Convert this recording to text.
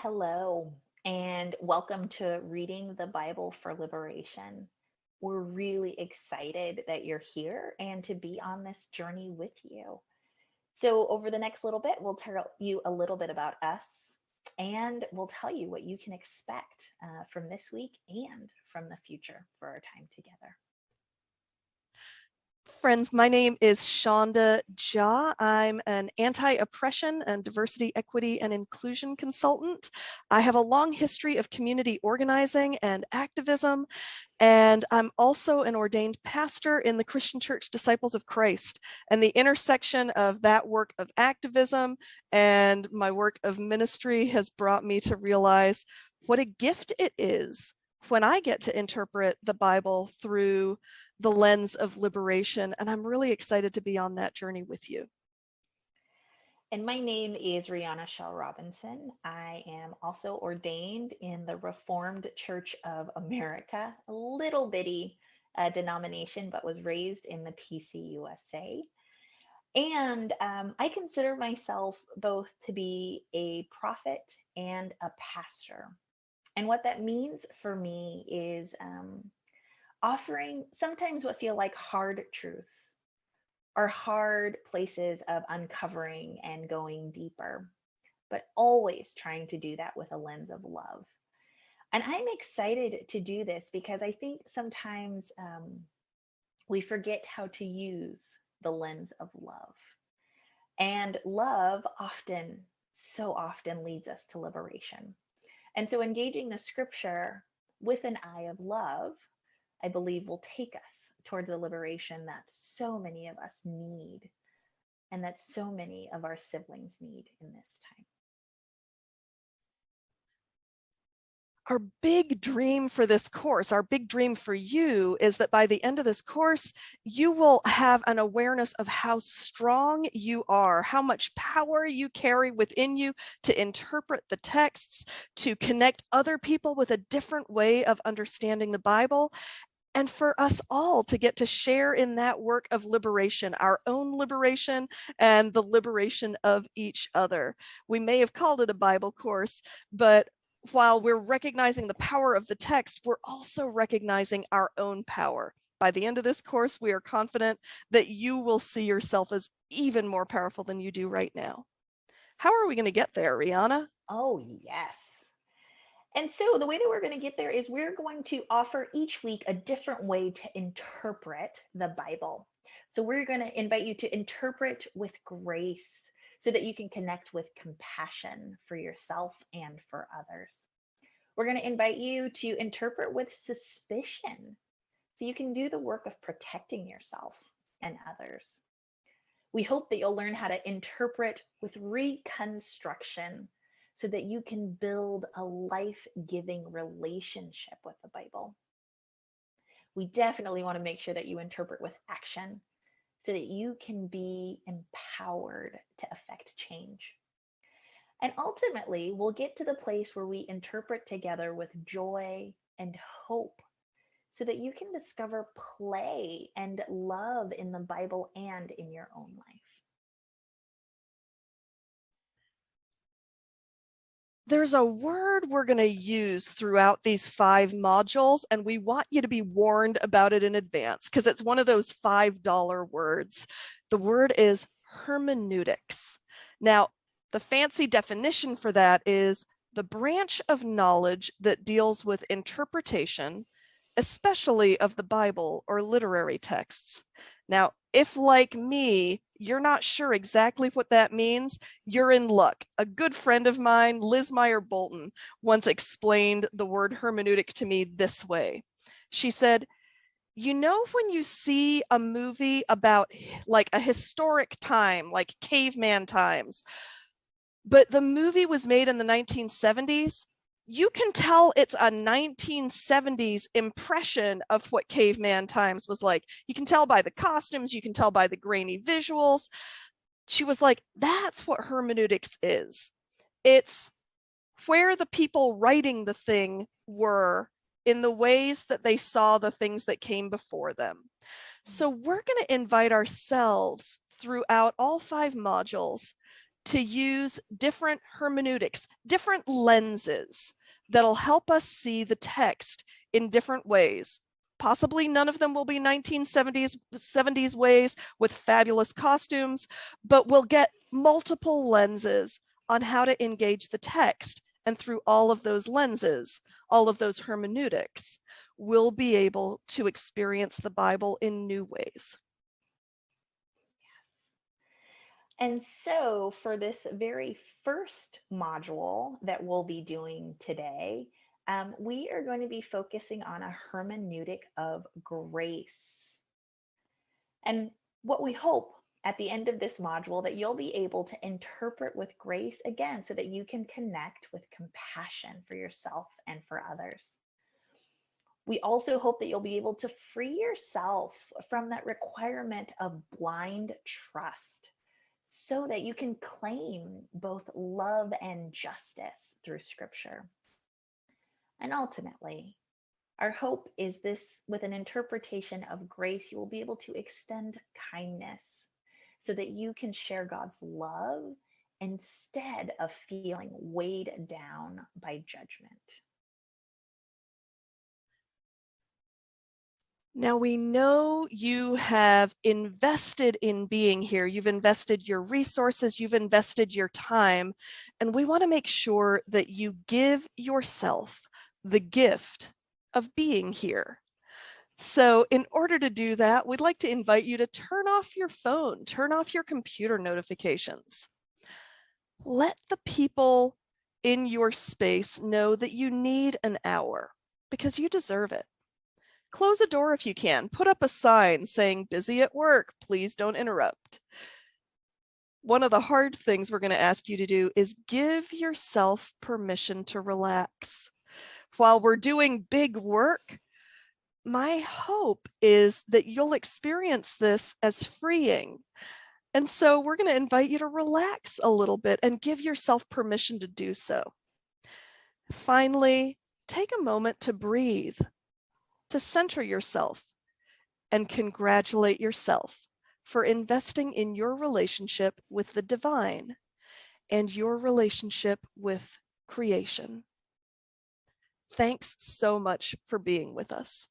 Hello, and welcome to Reading the Bible for Liberation. We're really excited that you're here and to be on this journey with you. So, over the next little bit, we'll tell you a little bit about us and we'll tell you what you can expect from this week and from the future for our time together. Friends, my name is Shonda Jha. I'm an anti-oppression and diversity, equity, and inclusion consultant. I have a long history of community organizing and activism, and I'm also an ordained pastor in the Christian Church Disciples of Christ. And the intersection of that work of activism and my work of ministry has brought me to realize what a gift it is when I get to interpret the Bible through the lens of liberation. And I'm really excited to be on that journey with you. And my name is Riana Shell Robinson. I am also ordained in the Reformed Church of America, a little bitty denomination, but was raised in the PCUSA. And I consider myself both to be a prophet and a pastor. And what that means for me is offering sometimes what feel like hard truths or hard places of uncovering and going deeper, but always trying to do that with a lens of love. And I'm excited to do this because I think sometimes we forget how to use the lens of love. And love often, so often leads us to liberation. And so engaging the scripture with an eye of love, I believe, will take us towards the liberation that so many of us need and that so many of our siblings need in this time. Our big dream for this course, our big dream for you, is that by the end of this course, you will have an awareness of how strong you are, how much power you carry within you to interpret the texts, to connect other people with a different way of understanding the Bible, and for us all to get to share in that work of liberation, our own liberation and the liberation of each other. We may have called it a Bible course, but while we're recognizing the power of the text, we're also recognizing our own power. By the end of this course, we are confident that you will see yourself as even more powerful than you do right now. How are we going to get there, Riana? Oh, yes. And so the way that we're going to get there is we're going to offer each week a different way to interpret the Bible. So we're going to invite you to interpret with grace so that you can connect with compassion for yourself and for others. We're going to invite you to interpret with suspicion so you can do the work of protecting yourself and others. We hope that you'll learn how to interpret with reconstruction so that you can build a life-giving relationship with the Bible. We definitely want to make sure that you interpret with action so that you can be empowered to affect change. And ultimately, we'll get to the place where we interpret together with joy and hope so that you can discover play and love in the Bible and in your own life. There's a word we're going to use throughout these 5 modules, and we want you to be warned about it in advance because it's one of those $5 words. The word is hermeneutics. Now, the fancy definition for that is the branch of knowledge that deals with interpretation, especially of the Bible or literary texts. Now, if like me, you're not sure exactly what that means, you're in luck. A good friend of mine, Liz Meyer Bolton, once explained the word hermeneutic to me this way. She said, you know, when you see a movie about like a historic time, like caveman times, but the movie was made in the 1970s, you can tell it's a 1970s impression of what caveman times was like. You can tell by the costumes, you can tell by the grainy visuals. She was like, that's what hermeneutics is. It's where the people writing the thing were in the ways that they saw the things that came before them. So we're going to invite ourselves throughout all 5 modules to use different hermeneutics, different lenses that'll help us see the text in different ways. Possibly none of them will be 1970s ways with fabulous costumes, but we'll get multiple lenses on how to engage the text. And through all of those lenses, all of those hermeneutics, we'll be able to experience the Bible in new ways. And so for this very first module that we'll be doing today, we are going to be focusing on a hermeneutic of grace. And what we hope at the end of this module that you'll be able to interpret with grace again so that you can connect with compassion for yourself and for others. We also hope that you'll be able to free yourself from that requirement of blind trust so that you can claim both love and justice through Scripture. And ultimately, our hope is this with an interpretation of grace, you will be able to extend kindness so that you can share God's love instead of feeling weighed down by judgment. Now we know you have invested in being here. You've invested your resources, you've invested your time, and we want to make sure that you give yourself the gift of being here. So in order to do that, we'd like to invite you to turn off your phone, turn off your computer notifications. Let the people in your space know that you need an hour because you deserve it. Close a door if you can. Put up a sign saying, busy at work, please don't interrupt. One of the hard things we're going to ask you to do is give yourself permission to relax. While we're doing big work, my hope is that you'll experience this as freeing. And so we're going to invite you to relax a little bit and give yourself permission to do so. Finally, take a moment to breathe, to center yourself, and congratulate yourself for investing in your relationship with the divine and your relationship with creation. Thanks so much for being with us.